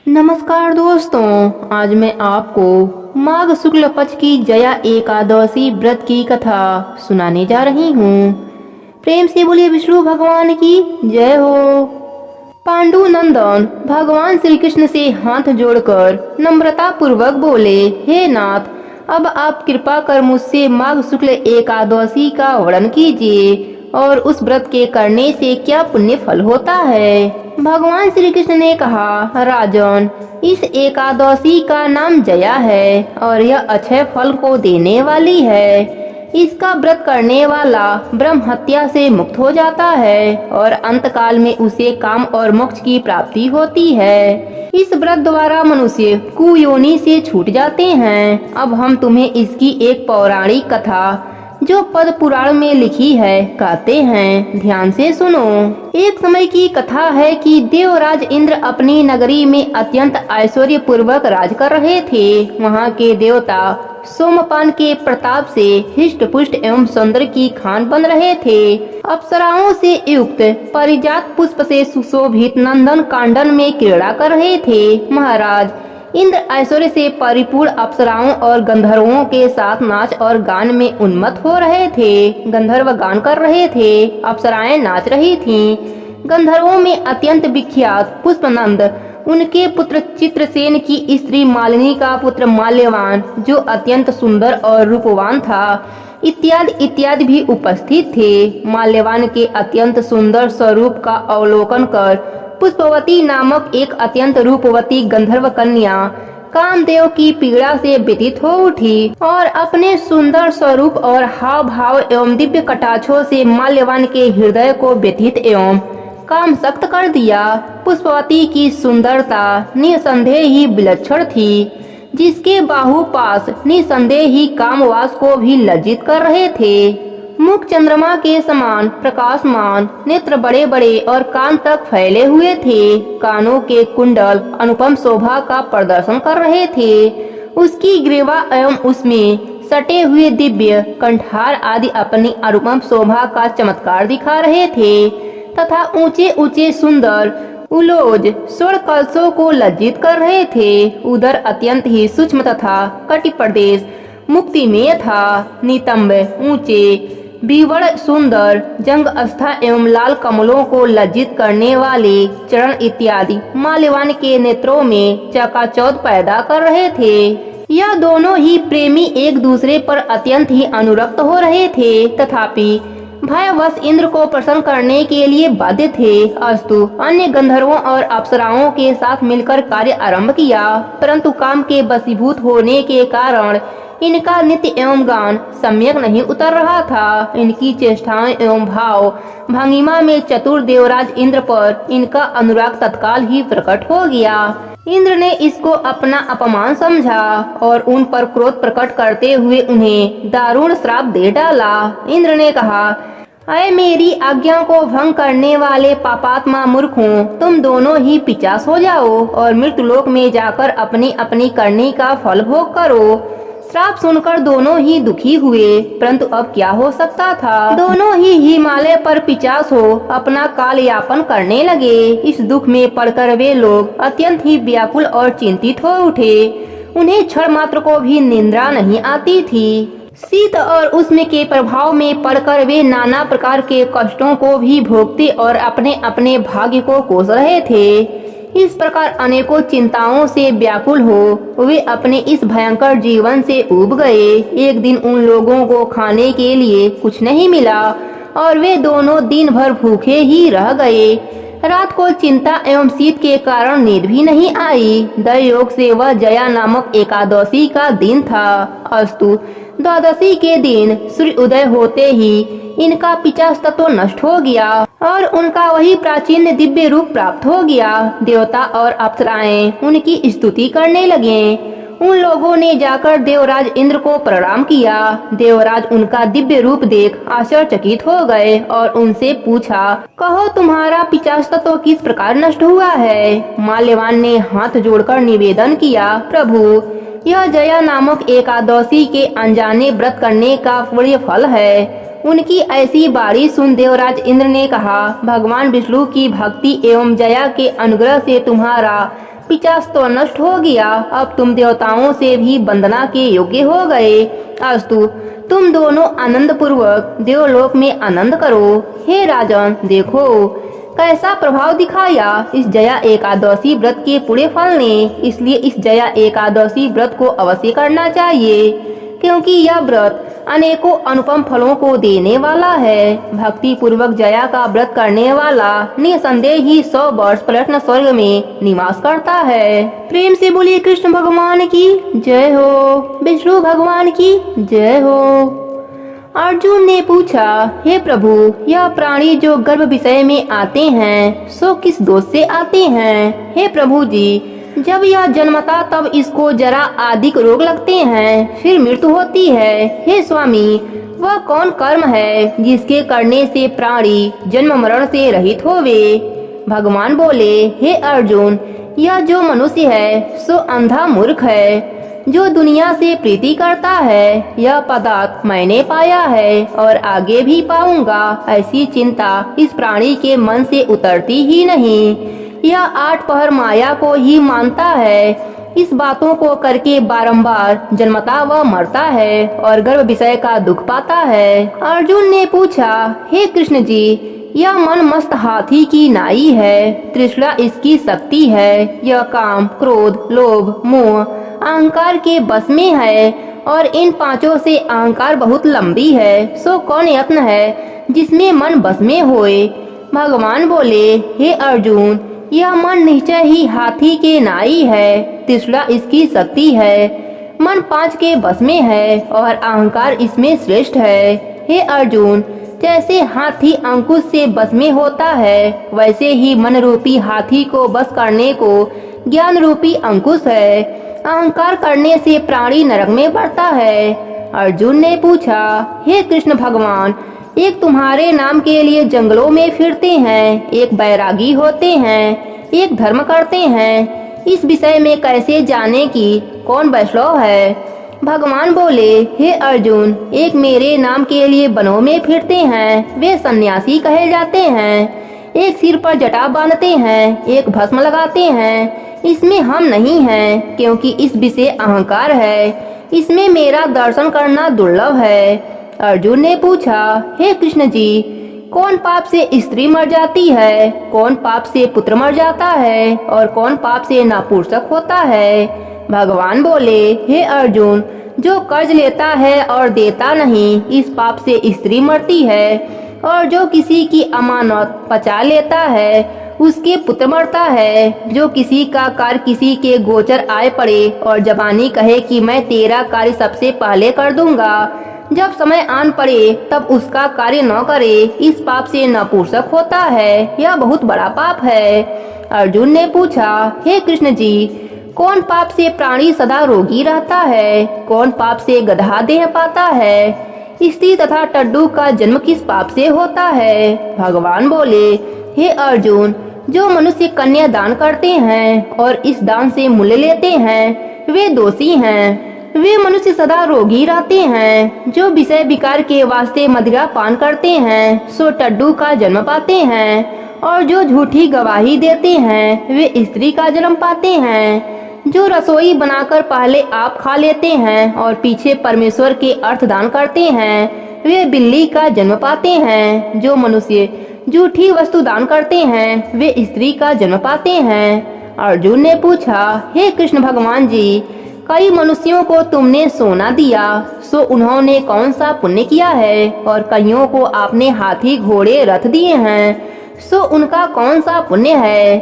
नमस्कार दोस्तों, आज मैं आपको माघ शुक्ल पक्ष की जया एकादशी व्रत की कथा सुनाने जा रही हूँ। प्रेम से बोलिए विष्णु भगवान की जय हो। पांडु नंदन भगवान श्री कृष्ण से हाथ जोड़कर नम्रता पूर्वक बोले, हे नाथ, अब आप कृपा कर मुझसे माघ शुक्ल एकादशी का वर्णन कीजिए और उस व्रत के करने से क्या पुण्य फल होता है। भगवान श्री कृष्ण ने कहा, राजन, इस एकादशी का नाम जया है और यह अक्षय फल को देने वाली है। इसका व्रत करने वाला ब्रह्म हत्या से मुक्त हो जाता है और अंत काल में उसे काम और मोक्ष की प्राप्ति होती है। इस व्रत द्वारा मनुष्य कुयोनि से छूट जाते हैं। अब हम तुम्हें इसकी एक पौराणिक कथा जो पद्म पुराण में लिखी है कहते हैं, ध्यान से सुनो। एक समय की कथा है कि देवराज इंद्र अपनी नगरी में अत्यंत ऐश्वर्य पूर्वक राज कर रहे थे। वहाँ के देवता सोमपान के प्रताप से हिष्ट पुष्ट एवं सुंदर की खान बन रहे थे। अप्सराओं से युक्त परिजात पुष्प से सुशोभित नंदन कांडन में क्रीड़ा कर रहे थे। महाराज इंद्र ऐश्वर्य से परिपूर्ण अप्सराओं और गंधर्वों के साथ नाच और गान में उन्मत्त हो रहे थे। गंधर्व गान कर रहे थे, अप्सराएं नाच रही थीं। गंधर्वों में अत्यंत विख्यात पुष्पनंद, उनके पुत्र चित्रसेन की स्त्री मालिनी का पुत्र माल्यवान जो अत्यंत सुंदर और रूपवान था, इत्यादि इत्यादि भी उपस्थित थे। माल्यवान के अत्यंत सुंदर स्वरूप का अवलोकन कर पुष्पवती नामक एक अत्यंत रूपवती गंधर्व कन्या कामदेव की पीड़ा से व्यतीत हो उठी और अपने सुंदर स्वरूप और हाव भाव एवं दिव्य कटाक्षों से माल्यवान के हृदय को व्यथित एवं काम सख्त कर दिया। पुष्पवती की सुंदरता निसंदेह ही विलक्षण थी, जिसके बाहुपाश निसंदेह ही कामवास को भी लज्जित कर रहे थे। मुख चंद्रमा के समान प्रकाशमान, नेत्र बड़े बड़े और कान तक फैले हुए थे। कानों के कुंडल अनुपम शोभा का प्रदर्शन कर रहे थे। उसकी ग्रीवा एवं उसमें सटे हुए दिव्य कंठार आदि अपनी अनुपम शोभा का चमत्कार दिखा रहे थे तथा ऊंचे ऊंचे सुंदर उलोज स्वर्ण कलशों को लज्जित कर रहे थे। उदर अत्यंत ही सूक्ष्म तथा कटि प्रदेश मुक्तिमेय था। नितंब ऊंचे बीवड़ सुंदर जंग अस्था एवं लाल कमलों को लज्जित करने वाले चरण इत्यादि माल्यवान के नेत्रों में चकाचौंध पैदा कर रहे थे। यह दोनों ही प्रेमी एक दूसरे पर अत्यंत ही अनुरक्त हो रहे थे, तथापि भयवश इंद्र को प्रसन्न करने के लिए बाध्य थे। अस्तु अन्य गंधर्वों और अप्सराओं के साथ मिलकर कार्य आरंभ किया, परंतु काम के वशीभूत होने के कारण इनका नित्य एवं गान सम्यक नहीं उतर रहा था। इनकी चेष्टाएं एवं भाव भंगिमा में चतुर देवराज इंद्र पर इनका अनुराग तत्काल ही प्रकट हो गया। इंद्र ने इसको अपना अपमान समझा और उन पर क्रोध प्रकट करते हुए उन्हें दारुण श्राप दे डाला। इंद्र ने कहा, अय मेरी आज्ञा को भंग करने वाले पापात्मा मूर्खों, तुम दोनों ही पिशाच हो जाओ और मृत्युलोक में जाकर अपनी अपनी करनी का फल भोग करो। श्राप सुनकर दोनों ही दुखी हुए, परंतु अब क्या हो सकता था। दोनों ही हिमालय पर पिशाच हो अपना काल यापन करने लगे। इस दुख में पड़कर वे लोग अत्यंत ही व्याकुल और चिंतित हो उठे। उन्हें क्षण मात्र को भी निद्रा नहीं आती थी। शीत और उष्ण के प्रभाव में पड़कर वे नाना प्रकार के कष्टों को भी भोगते और अपने अपने भाग्य को कोस रहे थे। इस प्रकार अनेकों चिंताओं से व्याकुल हो वे अपने इस भयंकर जीवन से ऊब गए। एक दिन उन लोगों को खाने के लिए कुछ नहीं मिला और वे दोनों दिन भर भूखे ही रह गए। रात को चिंता एवं शीत के कारण नींद भी नहीं आई। दैयोग से वह जया नामक एकादशी का दिन था। अस्तु द्वादशी के दिन सूर्य उदय होते ही इनका पिशाच तत्व नष्ट हो गया और उनका वही प्राचीन दिव्य रूप प्राप्त हो गया। देवता और अप्सराएं उनकी स्तुति करने लगे। उन लोगों ने जाकर देवराज इंद्र को प्रणाम किया। देवराज उनका दिव्य रूप देख आश्चर्यचकित हो गए और उनसे पूछा, कहो तुम्हारा पिशाच तत्व किस प्रकार नष्ट हुआ है। माल्यवान ने हाथ जोड़कर निवेदन किया, प्रभु, यह जया नामक एकादशी के अनजाने व्रत करने का पुण्य फल है। उनकी ऐसी बारी सुन देवराज इंद्र ने कहा, भगवान विष्णु की भक्ति एवं जया के अनुग्रह से तुम्हारा पिशाच तो नष्ट हो गया, अब तुम देवताओं से भी वंदना के योग्य हो गए। अस्तु, तुम दोनों आनंद पूर्वक देवलोक में आनंद करो। हे राजन, देखो कैसा प्रभाव दिखाया इस जया एकादशी व्रत के पूरे फल ने। इसलिए इस जया एकादशी व्रत को अवश्य करना चाहिए, क्योंकि यह व्रत अनेकों अनुपम फलों को देने वाला है। भक्ति पूर्वक जया का व्रत करने वाला निसंदेह ही 100 वर्ष प्रश्न स्वर्ग में निवास करता है। प्रेम से बोलिए कृष्ण भगवान की जय हो, विष्णु भगवान की जय हो। अर्जुन ने पूछा, हे प्रभु, यह प्राणी जो गर्भ विषय में आते हैं सो किस दोष से आते हैं? हे प्रभु जी, जब यह जन्मता तब इसको जरा आदि रोग लगते हैं, फिर मृत्यु होती है। हे स्वामी, वह कौन कर्म है जिसके करने से प्राणी जन्म मरण से रहित होवे? भगवान बोले, हे अर्जुन, यह जो मनुष्य है सो अंधा मूर्ख है, जो दुनिया से प्रीति करता है। यह पदार्थ मैंने पाया है और आगे भी पाऊंगा, ऐसी चिंता इस प्राणी के मन से उतरती ही नहीं। यह 8 पहर माया को ही मानता है। इस बातों को करके बारंबार जन्मता व मरता है और गर्भ विषय का दुख पाता है। अर्जुन ने पूछा, हे कृष्ण जी, यह मन मस्त हाथी की नाई है, तृष्णा इसकी शक्ति है। यह काम, क्रोध, लोभ, मोह, अहंकार के बस में है और इन पांचों से अहंकार बहुत लंबी है। सो कौन यत्न है जिसमें मन बस में होए? भगवान बोले, हे अर्जुन, यह मन निश्चय ही हाथी के नाई है, तृष्णा इसकी शक्ति है। मन 5 के बस में है और अहंकार इसमें श्रेष्ठ है। हे अर्जुन, जैसे हाथी अंकुश से बस में होता है, वैसे ही मन रूपी हाथी को बस करने को ज्ञान रूपी अंकुश है। अहंकार करने से प्राणी नरक में बढ़ता है। अर्जुन ने पूछा, हे कृष्ण भगवान, एक तुम्हारे नाम के लिए जंगलों में फिरते हैं, एक बैरागी होते हैं, एक धर्म करते हैं। इस विषय में कैसे जाने कि कौन वैष्णव है? भगवान बोले, हे अर्जुन, एक मेरे नाम के लिए वनों में फिरते हैं, वे सन्यासी कहे जाते हैं। एक सिर पर जटा बांधते हैं, एक भस्म लगाते हैं। इसमें हम नहीं हैं, क्योंकि इस विषय अहंकार है। इसमें मेरा दर्शन करना दुर्लभ है। अर्जुन ने पूछा, हे कृष्ण जी, कौन पाप से स्त्री मर जाती है, कौन पाप से पुत्र मर जाता है और कौन पाप से नपुंसक होता है? भगवान बोले, हे अर्जुन, जो कर्ज लेता है और देता नहीं, इस पाप से स्त्री मरती है। और जो किसी की अमानत पचा लेता है, उसके पुत्र मरता है। जो किसी का कार्य किसी के गोचर आए पड़े और जबानी कहे कि मैं तेरा कार्य सबसे पहले कर दूंगा, जब समय आन पड़े तब उसका कार्य न करे, इस पाप से नपुंसक होता है। यह बहुत बड़ा पाप है। अर्जुन ने पूछा, हे कृष्ण जी, कौन पाप से प्राणी सदा रोगी रहता है, कौन पाप से गधा देह पाता है? स्त्री तथा टड्डू का जन्म किस पाप से होता है? भगवान बोले, हे अर्जुन, जो मनुष्य कन्या दान करते हैं और इस दान से मूल्य लेते हैं, वे दोषी हैं। वे मनुष्य सदा रोगी रहते हैं। जो विषय विकार के वास्ते मदिरा पान करते हैं, सो टड्डू का जन्म पाते हैं। और जो झूठी गवाही देते हैं, वे स्त्री का जन्म पाते हैं। जो रसोई बनाकर पहले आप खा लेते हैं और पीछे परमेश्वर के अर्थ दान करते हैं, वे बिल्ली का जन्म पाते हैं। जो मनुष्य झूठी वस्तु दान करते हैं, वे स्त्री का जन्म पाते हैं। अर्जुन ने पूछा, हे कृष्ण भगवान जी, कई मनुष्यों को तुमने सोना दिया, सो उन्होंने कौन सा पुण्य किया है? और कईयों को आपने हाथी घोड़े रथ दिए हैं, सो उनका कौन सा पुण्य है?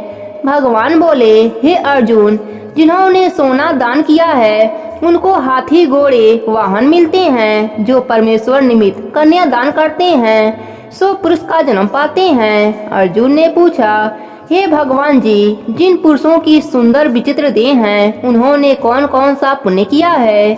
भगवान बोले, हे अर्जुन, जिन्होंने सोना दान किया है उनको हाथी घोड़े वाहन मिलते हैं। जो परमेश्वर निमित्त कन्या दान करते हैं, सो पुरुष का जन्म पाते हैं। अर्जुन ने पूछा, हे भगवान जी, जिन पुरुषों की सुंदर विचित्र देह हैं, उन्होंने कौन कौन सा पुण्य किया है?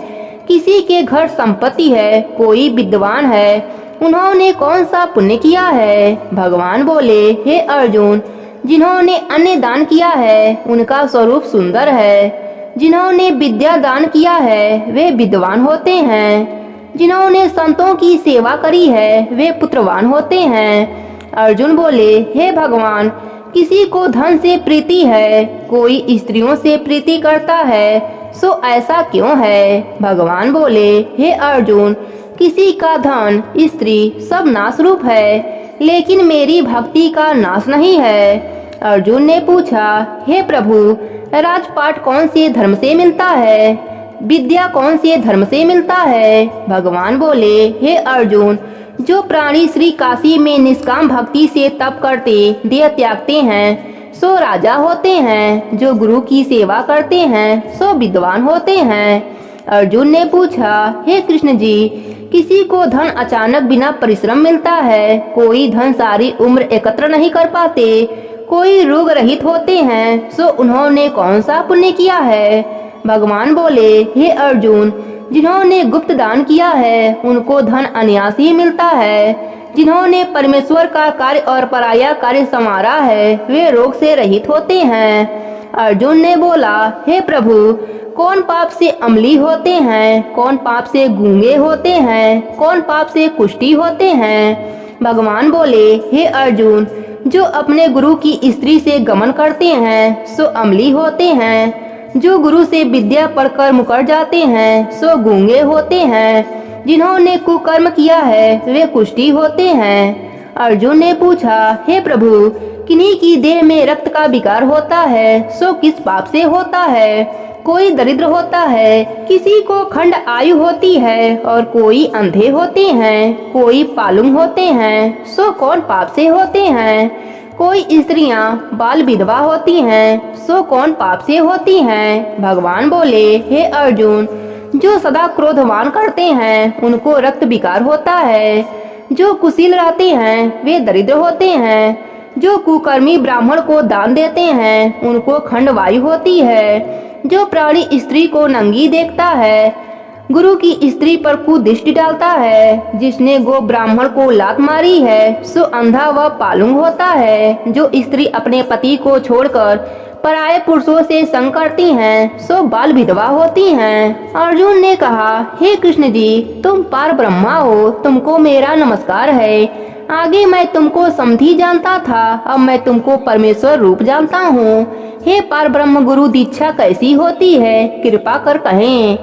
किसी के घर संपत्ति है, कोई विद्वान है, उन्होंने कौन सा पुण्य किया है? भगवान बोले, हे अर्जुन, जिन्होंने अन्न दान किया है उनका स्वरूप सुंदर है। जिन्होंने विद्या दान किया है वे विद्वान होते हैं। जिन्होंने संतों की सेवा करी है वे पुत्रवान होते हैं। अर्जुन बोले, हे भगवान, किसी को धन से प्रीति है, कोई स्त्रियों से प्रीति करता है, सो ऐसा क्यों है? भगवान बोले, हे अर्जुन, किसी का धन, स्त्री सब नाश रूप है, लेकिन मेरी भक्ति का नाश नहीं है। अर्जुन ने पूछा, हे प्रभु, राजपाट कौन से धर्म से मिलता है? विद्या कौन से धर्म से मिलता है? भगवान बोले, हे अर्जुन, जो प्राणी श्री काशी में निष्काम भक्ति से तप करते, देह त्यागते हैं, सो राजा होते हैं। जो गुरु की सेवा करते हैं, सो विद्वान होते हैं। अर्जुन ने पूछा, हे कृष्ण जी, किसी को धन अचानक बिना परिश्रम मिलता है, कोई धन सारी उम्र एकत्र नहीं कर पाते, कोई रोग रहित होते हैं, सो उन्होंने कौन सा पुण्य किया है? भगवान बोले, हे अर्जुन, जिन्होंने गुप्त दान किया है, उनको धन अनायास ही मिलता है। जिन्होंने परमेश्वर का कार्य और पराया कार्य संवारा है, वे रोग से रहित होते हैं। अर्जुन ने बोला, हे प्रभु, कौन पाप से अम्ली होते हैं, कौन पाप से गूंगे होते हैं, कौन पाप से कुष्ठी होते हैं? भगवान बोले, हे अर्जुन, जो अपने गुरु की स्त्री से गमन करते हैं, सो अम्ली होते हैं। जो गुरु से विद्या पढ़कर मुकर जाते हैं, सो गूंगे होते हैं। जिन्होंने कुकर्म किया है, वे कुष्ठी होते हैं। अर्जुन ने पूछा, हे प्रभु, किन्हीं की देह में रक्त का विकार होता है, सो किस पाप से होता है? कोई दरिद्र होता है, किसी को खंड आयु होती है, और कोई अंधे होते हैं, कोई पालुंग होते हैं, सो कौन पाप से होते हैं? कोई स्त्रियां बाल विधवा होती हैं, सो कौन पाप से होती हैं? भगवान बोले, हे अर्जुन, जो सदा क्रोधवान करते हैं, उनको रक्त विकार होता है। जो कुशील रहते हैं, वे दरिद्र होते हैं। जो कुकर्मी ब्राह्मण को दान देते हैं, उनको खंड वायु होती है। जो प्राणी स्त्री को नंगी देखता है, गुरु की स्त्री पर कुदृष्टि डालता है, जिसने गो ब्राह्मण को लात मारी है, सो अंधा व पालुंग होता है। जो स्त्री अपने पति को छोड़कर पराये पुरुषों से संग करती हैं, सो बाल विधवा होती हैं। अर्जुन ने कहा, हे कृष्ण जी, तुम पार ब्रह्मा हो, तुमको मेरा नमस्कार है। आगे मैं तुमको समधी जानता था, अब मैं तुमको परमेश्वर रूप जानता हूँ। हे पार ब्रह्म गुरु, दीक्षा कैसी होती है, कृपा कर कहें।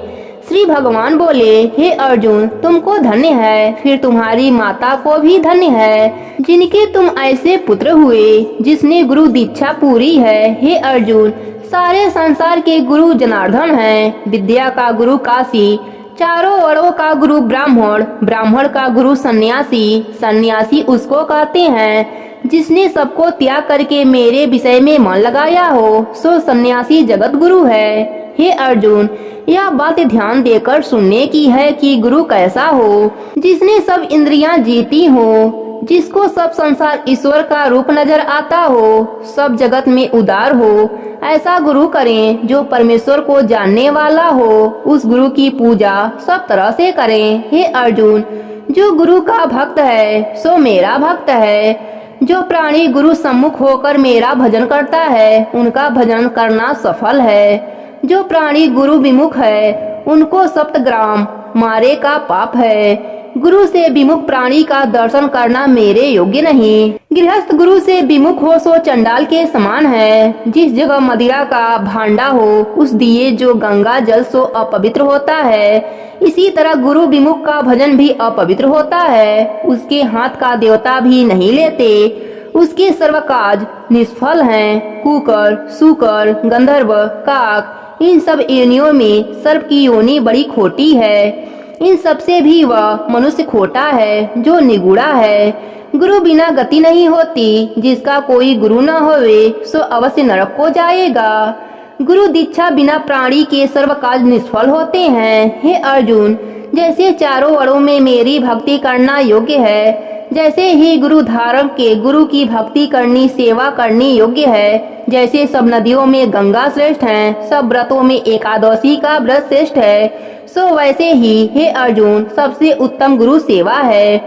श्री भगवान बोले, हे अर्जुन, तुमको धन्य है, फिर तुम्हारी माता को भी धन्य है, जिनके तुम ऐसे पुत्र हुए, जिसने गुरु दीक्षा पूरी है। हे अर्जुन, सारे संसार के गुरु जनार्दन हैं। विद्या का गुरु काशी, चारों वर्णों का गुरु ब्राह्मण, ब्राह्मण का गुरु सन्यासी, सन्यासी उसको कहते हैं जिसने सबको त्याग करके मेरे विषय में मन लगाया हो, सो सन्यासी जगत गुरु है। हे अर्जुन, यह बात ध्यान देकर सुनने की है कि गुरु कैसा हो, जिसने सब इंद्रियां जीती हो, जिसको सब संसार ईश्वर का रूप नजर आता हो, सब जगत में उदार हो। ऐसा गुरु करें जो परमेश्वर को जानने वाला हो। उस गुरु की पूजा सब तरह से करें। हे अर्जुन, जो गुरु का भक्त है, सो मेरा भक्त है। जो प्राणी गुरु सम्मुख होकर मेरा भजन करता है, उनका भजन करना सफल है। जो प्राणी गुरु विमुख है, उनको सप्तग्राम मारे का पाप है। गुरु से विमुख प्राणी का दर्शन करना मेरे योग्य नहीं। गृहस्थ गुरु से विमुख हो सो चंडाल के समान है। जिस जगह मदिरा का भांडा हो, उस दिए जो गंगा जल सो अपवित्र होता है। इसी तरह गुरु विमुख का भजन भी अपवित्र होता है। उसके हाथ का देवता भी नहीं लेते, उसके सर्व काज निष्फल हैं। कुकर, सूकर, गंधर्व, काक, इन सब योनियों में सर्प की योनि बड़ी खोटी है। इन सब से भी वह मनुष्य खोटा है जो निगूढ़ा है। गुरु बिना गति नहीं होती। जिसका कोई गुरु न होवे, सो अवश्य नरक को जाएगा। गुरु दीक्षा बिना प्राणी के सर्व काज निष्फल होते हैं। हे अर्जुन, जैसे चारों वर्णों में मेरी भक्ति करना योग्य है, जैसे ही गुरु धारण के गुरु की भक्ति करनी, सेवा करनी योग्य है। जैसे सब नदियों में गंगा श्रेष्ठ है, सब व्रतों में एकादशी का व्रत श्रेष्ठ है, सो वैसे ही हे अर्जुन, सबसे उत्तम गुरु सेवा है।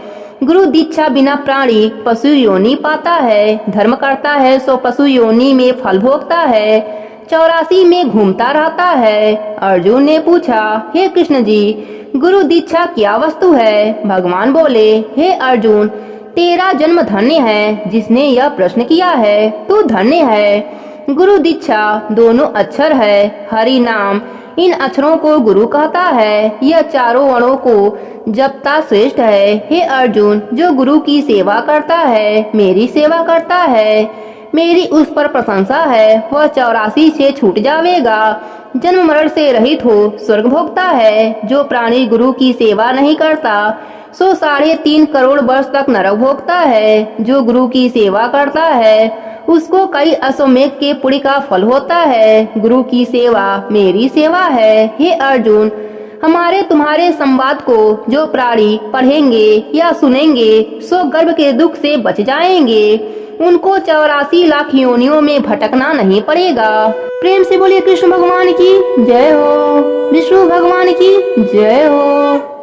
गुरु दीक्षा बिना प्राणी पशु योनि पाता है। धर्म करता है सो पशु योनि में फल भोगता है, 84 में घूमता रहता है। अर्जुन ने पूछा, हे कृष्ण जी, गुरु दीक्षा क्या वस्तु है? भगवान बोले, हे अर्जुन, तेरा जन्म धन्य है जिसने यह प्रश्न किया है, तू धन्य है। गुरु दीक्षा दोनों अक्षर है, हरि नाम इन अक्षरों को गुरु कहता है। यह चारों वर्णों को जपता श्रेष्ठ है। हे अर्जुन, जो गुरु की सेवा करता है मेरी सेवा करता है, मेरी उस पर प्रशंसा है, वह 84 से छूट जाएगा, जन्म मरण से रहित हो स्वर्ग भोगता है। जो प्राणी गुरु की सेवा नहीं करता सो 3.5 करोड़ वर्ष तक नरक भोगता है। जो गुरु की सेवा करता है उसको कई अश्वमेध के पुण्य का फल होता है। गुरु की सेवा मेरी सेवा है। हे अर्जुन, हमारे तुम्हारे संवाद को जो प्राणी पढ़ेंगे या सुनेंगे सो गर्भ के दुख से बच जाएंगे, उनको 84 लाख योनियों में भटकना नहीं पड़ेगा। प्रेम से बोलिए कृष्ण भगवान की जय हो, विष्णु भगवान की जय हो।